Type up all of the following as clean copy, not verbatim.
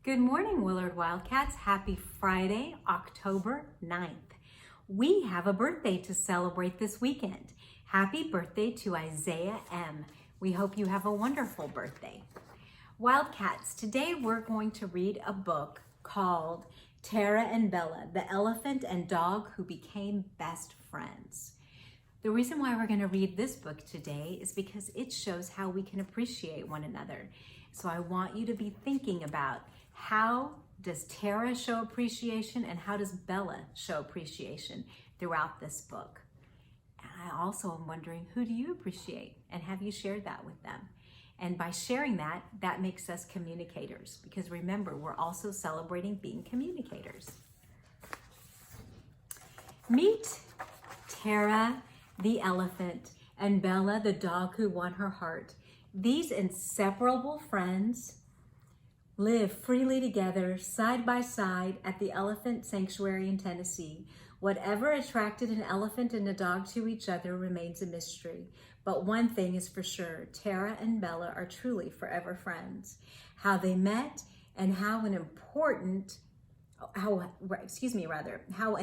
Good morning, Willard Wildcats. Happy Friday, October 9th. We have a birthday to celebrate this weekend. Happy birthday to Isaiah M. We hope you have a wonderful birthday. Wildcats, today we're going to read a book called Tara and Bella, the Elephant and Dog Who Became Best Friends. The reason why we're going to read this book today is because it shows how we can appreciate one another. So I want you to be thinking about how does Tara show appreciation and how does Bella show appreciation throughout this book. And I also am wondering, who do you appreciate and have you shared that with them? And by sharing that, that makes us communicators, because remember, we're also celebrating being communicators. Meet Tara the elephant and Bella the dog who won her heart. These inseparable friends live freely together, side by side, at the Elephant Sanctuary in Tennessee. Whatever attracted an elephant and a dog to each other remains a mystery. But one thing is for sure, Tara and Bella are truly forever friends. How they met and how an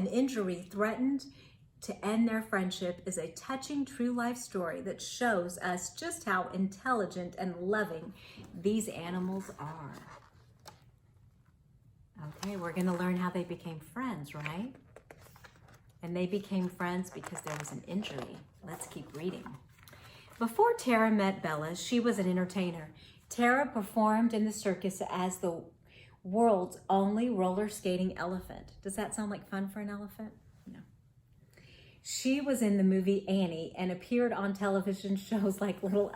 injury threatened to end their friendship is a touching true life story that shows us just how intelligent and loving these animals are. Okay, we're going to learn how they became friends, right? And they became friends because there was an injury. Let's keep reading. Before Tara met Bella, she was an entertainer. Tara performed in the circus as the world's only roller skating elephant. Does that sound like fun for an elephant? No. She was in the movie Annie and appeared on television shows like Little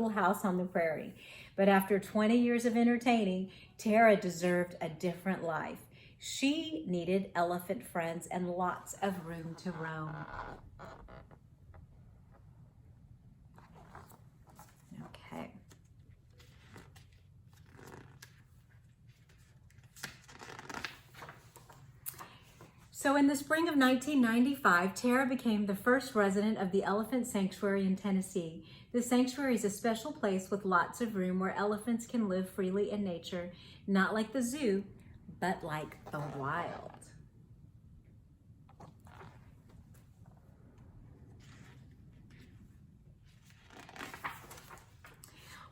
House on the Prairie. But after 20 years of entertaining, Tara deserved a different life. She needed elephant friends and lots of room to roam. Okay. So in the spring of 1995, Tara became the first resident of the Elephant Sanctuary in Tennessee. The sanctuary is a special place with lots of room where elephants can live freely in nature, not like the zoo, but like the wild.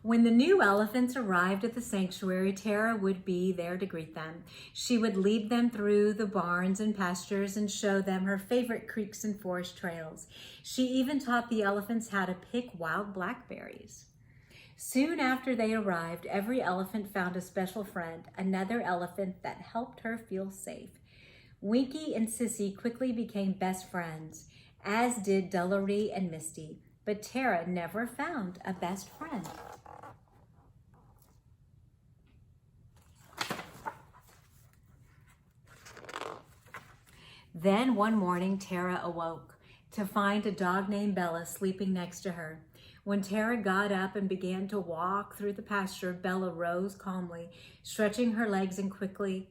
When the new elephants arrived at the sanctuary, Tara would be there to greet them. She would lead them through the barns and pastures and show them her favorite creeks and forest trails. She even taught the elephants how to pick wild blackberries. Soon after they arrived, every elephant found a special friend, another elephant that helped her feel safe. Winky and Sissy quickly became best friends, as did Dullary and Misty, but Tara never found a best friend. Then one morning, Tara awoke to find a dog named Bella sleeping next to her. When Tara got up and began to walk through the pasture, Bella rose calmly, stretching her legs and quickly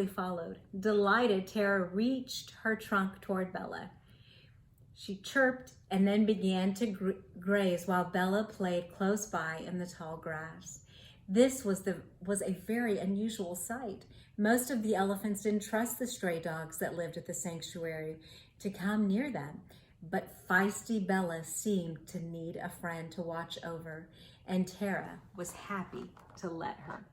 followed. Delighted, Tara reached her trunk toward Bella. She chirped and then began to graze while Bella played close by in the tall grass. This was a very unusual sight. Most of the elephants didn't trust the stray dogs that lived at the sanctuary to come near them, but feisty Bella seemed to need a friend to watch over, and Tara was happy to let her.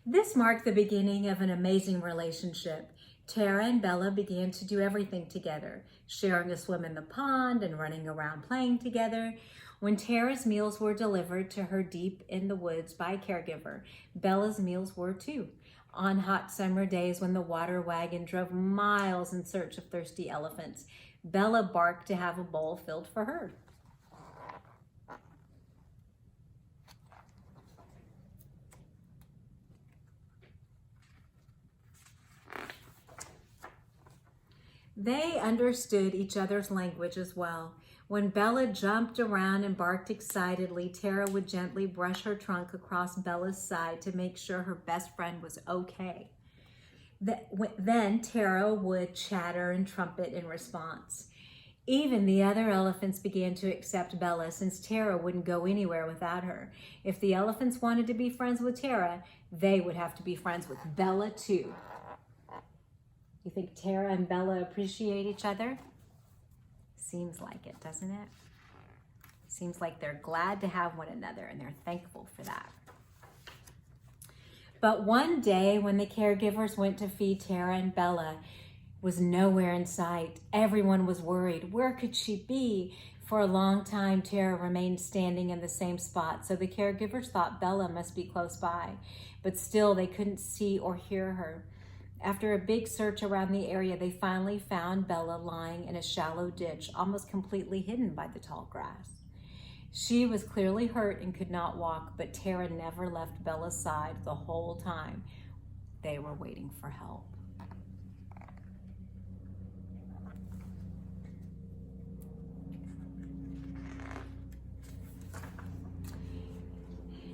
This marked the beginning of an amazing relationship. Tara and Bella began to do everything together, sharing a swim in the pond and running around playing together. When Tara's meals were delivered to her deep in the woods by a caregiver, Bella's meals were too. On hot summer days when the water wagon drove miles in search of thirsty elephants, Bella barked to have a bowl filled for her. They understood each other's language as well. When Bella jumped around and barked excitedly, Tara would gently brush her trunk across Bella's side to make sure her best friend was okay. Then Tara would chatter and trumpet in response. Even the other elephants began to accept Bella since Tara wouldn't go anywhere without her. If the elephants wanted to be friends with Tara, they would have to be friends with Bella too. You think Tara and Bella appreciate each other? Seems like it, doesn't it? Seems like they're glad to have one another and they're thankful for that. But one day when the caregivers went to feed Tara and Bella, was nowhere in sight. Everyone was worried. Where could she be? For a long time, Tara remained standing in the same spot, so the caregivers thought Bella must be close by, but still they couldn't see or hear her. After a big search around the area, they finally found Bella lying in a shallow ditch, almost completely hidden by the tall grass. She was clearly hurt and could not walk, but Tara never left Bella's side the whole time. They were waiting for help.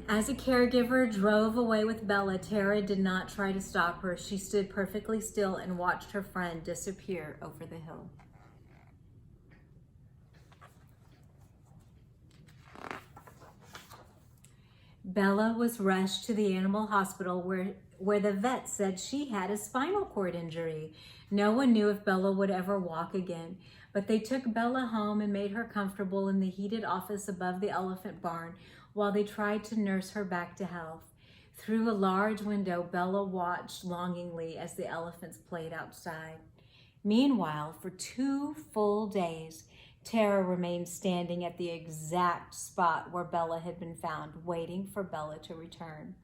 As a caregiver drove away with Bella, Tara did not try to stop her. She stood perfectly still and watched her friend disappear over the hill. Bella was rushed to the animal hospital where the vet said she had a spinal cord injury. No one knew if Bella would ever walk again, but they took Bella home and made her comfortable in the heated office above the elephant barn while they tried to nurse her back to health. Through a large window, Bella watched longingly as the elephants played outside. Meanwhile, for 2 full days, Tara remained standing at the exact spot where Bella had been found, waiting for Bella to return.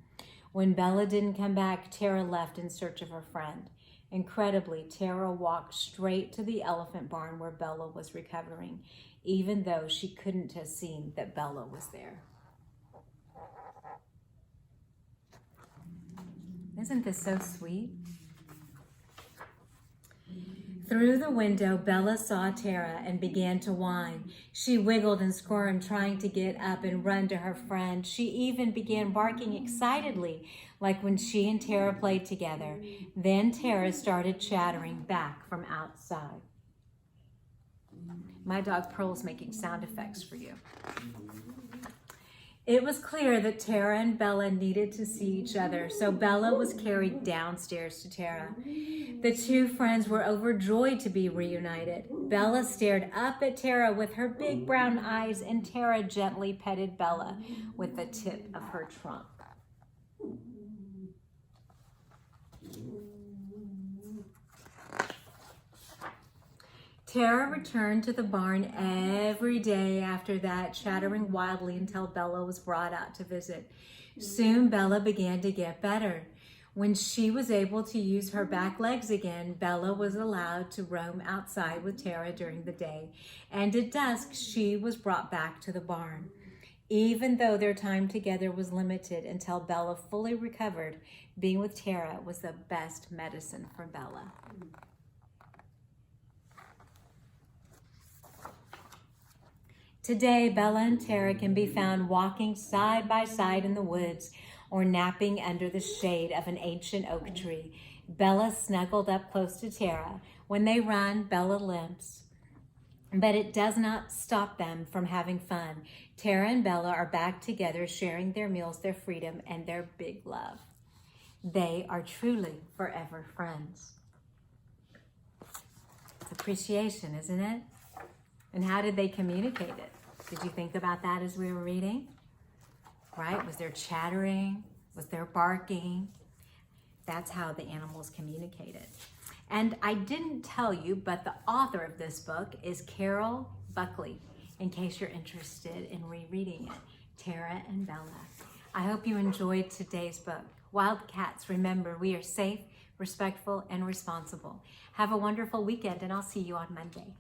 When Bella didn't come back, Tara left in search of her friend. Incredibly, Tara walked straight to the elephant barn where Bella was recovering, even though she couldn't have seen that Bella was there. Isn't this so sweet? Through the window, Bella saw Tara and began to whine. She wiggled and squirmed, trying to get up and run to her friend. She even began barking excitedly, like when she and Tara played together. Then Tara started chattering back from outside. My dog Pearl's making sound effects for you. It was clear that Tara and Bella needed to see each other, so Bella was carried downstairs to Tara. The two friends were overjoyed to be reunited. Bella stared up at Tara with her big brown eyes, and Tara gently petted Bella with the tip of her trunk. Tara returned to the barn every day after that, chattering wildly until Bella was brought out to visit. Soon Bella began to get better. When she was able to use her back legs again, Bella was allowed to roam outside with Tara during the day, and at dusk she was brought back to the barn. Even though their time together was limited until Bella fully recovered, being with Tara was the best medicine for Bella. Today, Bella and Tara can be found walking side by side in the woods or napping under the shade of an ancient oak tree. Bella snuggled up close to Tara. When they run, Bella limps, but it does not stop them from having fun. Tara and Bella are back together, sharing their meals, their freedom, and their big love. They are truly forever friends. It's appreciation, isn't it? And how did they communicate it? Did you think about that as we were reading? Right? Was there chattering? Was there barking? That's how the animals communicated. And I didn't tell you, but the author of this book is Carol Buckley, in case you're interested in rereading it, Tara and Bella. I hope you enjoyed today's book. Wildcats, remember, we are safe, respectful, and responsible. Have a wonderful weekend, and I'll see you on Monday.